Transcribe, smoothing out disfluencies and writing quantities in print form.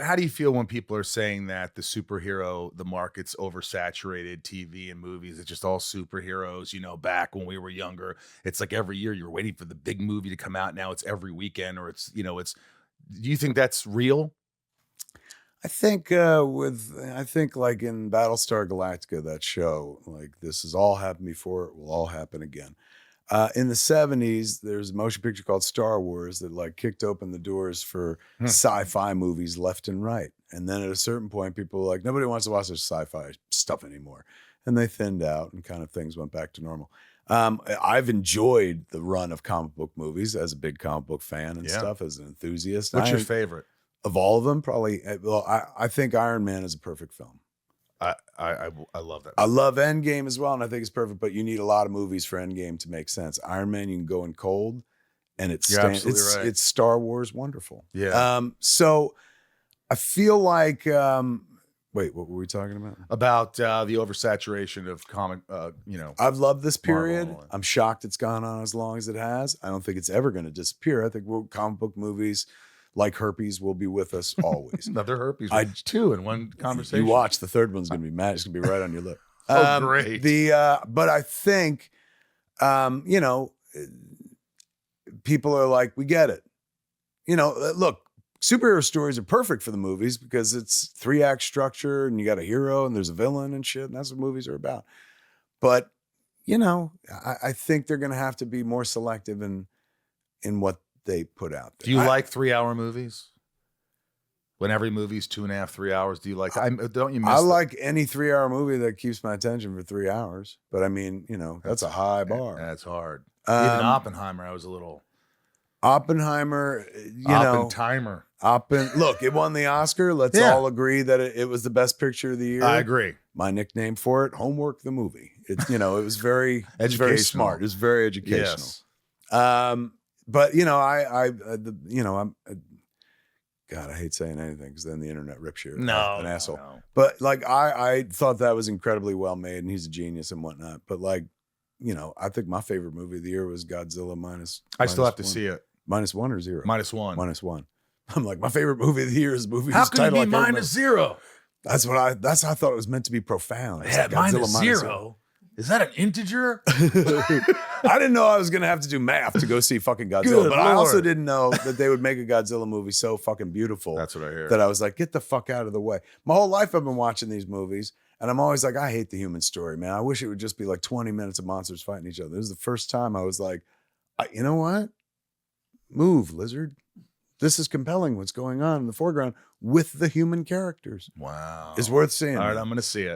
how do you feel when people are saying that the market's oversaturated, TV and movies, it's just all superheroes, back when we were younger, it's like every year you're waiting for the big movie to come out. Now it's every weekend or do you think that's real? I think like in Battlestar Galactica, that show, like this has all happened before, it will all happen again. In the 70s, there's a motion picture called Star Wars that like kicked open the doors for Hmm. sci-fi movies left and right. And then at a certain point, people were like, nobody wants to watch this sci-fi stuff anymore. And they thinned out and kind of things went back to normal. I've enjoyed the run of comic book movies as a big comic book fan and Yeah. stuff, as an enthusiast. What's your favorite? Of all of them? Probably, I think Iron Man is a perfect film. I love that. I love Endgame as well, and I think it's perfect, but you need a lot of movies for Endgame to make sense. Iron Man, you can go in cold, and You're absolutely right. it's Star Wars wonderful. Yeah. So I feel like, wait, what were we talking about? About the oversaturation of comic, I've loved this period. Marvel. I'm shocked it's gone on as long as it has. I don't think it's ever going to disappear. I think comic book movies like herpes will be with us always. Another herpes, two in one conversation. You watch, the third one's going to be mad. It's going to be right on your lip. Oh, great. But I think, people are like, we get it. Look, superhero stories are perfect for the movies because it's 3-act structure and you got a hero and there's a villain and shit. And that's what movies are about. But, I think they're going to have to be more selective in what they put out there. Do you like 3-hour movies? When every movie's 2.5, 3 hours, do you like? Don't you miss? I like any 3-hour movie that keeps my attention for 3 hours. But I mean, that's a high bar. That's hard. Even Oppenheimer, I was a little. Oppenheimer, look, it won the Oscar. Let's all agree that it was the best picture of the year. I agree. My nickname for it, Homework the movie. It was very, educational. Very smart. It was very educational. Yes. But I'm. God, I hate saying anything because then the internet rips you. An asshole. No. But like, I thought that was incredibly well made, and he's a genius and whatnot. But like, I think my favorite movie of the year was Godzilla minus. I still have to see it. -1 or 0? -1. -1. I'm like, my favorite movie of the year is a movie. How can it be -0? That's how I thought it was meant to be profound. Yeah, -0. Is that an integer? I didn't know I was going to have to do math to go see fucking Godzilla. Good but I also Lord. didn't know that they would make a Godzilla movie so fucking beautiful. That's what I hear. That I was like, get the fuck out of the way. My whole life I've been watching these movies, and I'm always like, I hate the human story, man. I wish it would just be like 20 minutes of monsters fighting each other. This is the first time I was like, you know what? Move, lizard. This is compelling what's going on in the foreground with the human characters. Wow. It's worth seeing. All right, I'm going to see it.